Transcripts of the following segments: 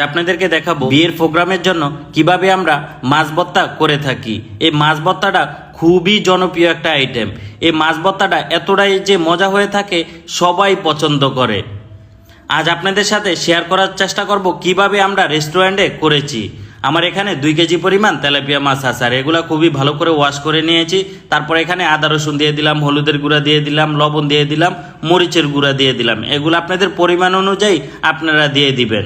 আপনাদেরকে দেখাবো বিয়ের প্রোগ্রামের জন্য কিভাবে আমরা মাছ ভর্তা করে থাকি। এই মাছ ভর্তাটা খুবই জনপ্রিয় একটা আইটেম। এই মাছ ভর্তাটা এতটাই যে মজা হয়ে থাকে, সবাই পছন্দ করে। আজ আপনাদের সাথে শেয়ার করার চেষ্টা করব কিভাবে আমরা রেস্টুরেন্টে করেছি। আমার এখানে 2 কেজি পরিমাণ তেলাপিয়া মাছ আছে, আর এগুলা খুবই ভালো করে ওয়াশ করে নিয়েছি। তারপর এখানে আদা রসুন দিয়ে দিলাম, হলুদের গুঁড়া দিয়ে দিলাম, লবণ দিয়ে দিলাম, মরিচের গুঁড়া দিয়ে দিলাম। এগুলো আপনাদের পরিমাণ অনুযায়ী আপনারা দিয়ে দিবেন,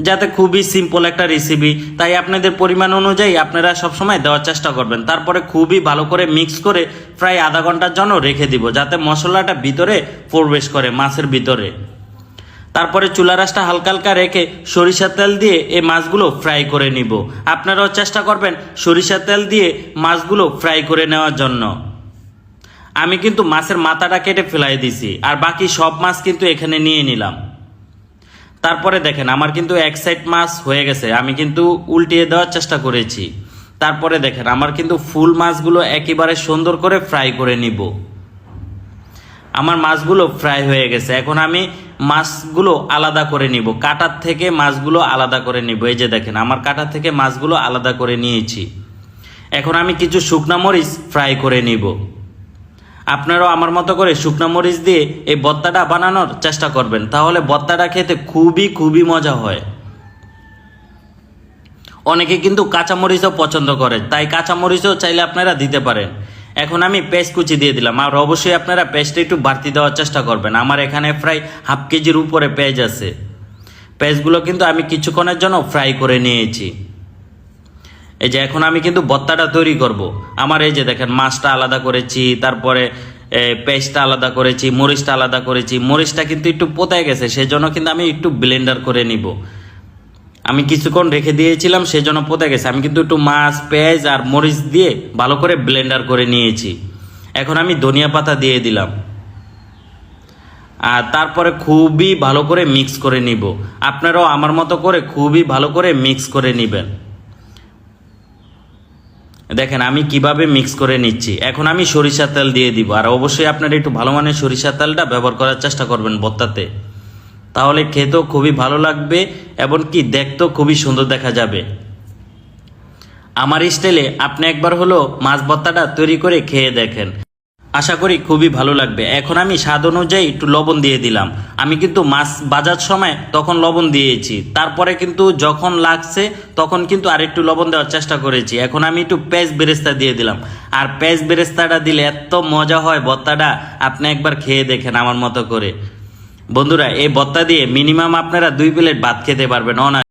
যাতে খুবই সিম্পল একটা রেসিপি, তাই আপনাদের পরিমাণ অনুযায়ী আপনারা সবসময় দেওয়ার চেষ্টা করবেন। তারপরে খুবই ভালো করে মিক্স করে প্রায় আধা ঘন্টার জন্য রেখে দিব, যাতে মশলাটা ভিতরে প্রবেশ করে মাছের ভিতরে। তারপরে চুলা রাসটা হালকা হালকা রেখে সরিষার তেল দিয়ে এই মাছগুলো ফ্রাই করে নিব। আপনারাও চেষ্টা করবেন সরিষার তেল দিয়ে মাছগুলো ফ্রাই করে নেওয়ার জন্য। আমি কিন্তু মাছের মাথাটা কেটে ফেলাই দিছি, আর বাকি সব মাছ কিন্তু এখানে নিয়ে নিলাম। তারপরে দেখেন আমার কিন্তু এক সাইড মাছ হয়ে গেছে, আমি কিন্তু উল্টিয়ে দেওয়ার চেষ্টা করেছি। তারপরে দেখেন আমার কিন্তু ফুল মাছগুলো একেবারে সুন্দর করে ফ্রাই করে নিব। আমার মাছগুলো ফ্রাই হয়ে গেছে, এখন আমি মাছগুলো আলাদা করে নিব, কাটার থেকে মাছগুলো আলাদা করে নিব। এই যে দেখেন আমার কাটার থেকে মাছগুলো আলাদা করে নিয়েছি। এখন আমি কিছু শুকনা মরিচ ফ্রাই করে নিব। আপনারাও আমার মতো করে শুকনা মরিচ দিয়ে এই ভর্তাটা বানানোর চেষ্টা করবেন, তাহলে ভর্তাটা খেতে খুবই মজা হয়। অনেকে কিন্তু কাঁচামরিচও পছন্দ করে, তাই কাঁচামরিচও চাইলে আপনারা দিতে পারেন। এখন আমি পেঁয়াজ কুচি দিয়ে দিলাম, আর অবশ্যই আপনারা পেঁয়াজটা একটু বাড়তি দেওয়ার চেষ্টা করবেন। আমার এখানে প্রায় হাফ কেজির উপরে পেঁয়াজ আছে। পেঁয়াজগুলো কিন্তু আমি কিছুক্ষণের জন্য ফ্রাই করে নিয়েছি। এই যে এখন আমি কিন্তু ভর্তাটা তৈরি করব। আমার এই যে দেখেন মাছটা আলাদা করেছি, তারপরে পেঁয়াজটা আলাদা করেছি, মরিচটা আলাদা করেছি। মরিচটা কিন্তু একটু পোতায় গেছে, সেজন্য কিন্তু আমি একটু ব্লেন্ডার করে নিব। আমি কিছুক্ষণ রেখে দিয়েছিলাম, সেজন্য পোতায় গেছে। আমি কিন্তু একটু মাছ, পেঁয়াজ আর মরিচ দিয়ে ভালো করে ব্লেন্ডার করে নিয়েছি। এখন আমি ধনিয়া পাতা দিয়ে দিলাম, আর তারপরে খুবই ভালো করে মিক্স করে নিব। আপনারাও আমার মতো করে খুবই ভালো করে মিক্স করে নেবেন। দেখেন আমি কিভাবে মিক্স করে নিচ্ছি। এখন আমি সরিষার তেল দিয়ে দিব, আর অবশ্যই আপনারা একটু ভালো মানের সরিষার তেলটা ব্যবহার করার চেষ্টা করবেন ভর্তাতে, তাহলে খেতেও খুবই ভালো লাগবে এবং কি দেখতেও খুবই সুন্দর দেখা যাবে। আমার স্টাইলে আপনি একবার হলো মাছ ভর্তাটা তৈরি করে খেয়ে দেখেন, আশা করি খুবই ভালো লাগবে। এখন আমি স্বাদ অনুযায়ী একটু লবণ দিয়ে দিলাম। আমি কিন্তু মাছ ভাজার সময় তখন লবণ দিয়েছি, তারপরে কিন্তু যখন লাগছে তখন কিন্তু আরেকটু লবণ দেওয়ার চেষ্টা করেছি। এখন আমি একটু পেঁয়াজ বেরেস্তা দিয়ে দিলাম, আর পেঁয়াজ বেরেস্তাটা দিলে এত মজা হয় ভর্তাটা, আপনি একবার খেয়ে দেখেন আমার মতো করে। বন্ধুরা এই ভর্তা দিয়ে মিনিমাম আপনারা 2 প্লেট ভাত খেতে পারবেন।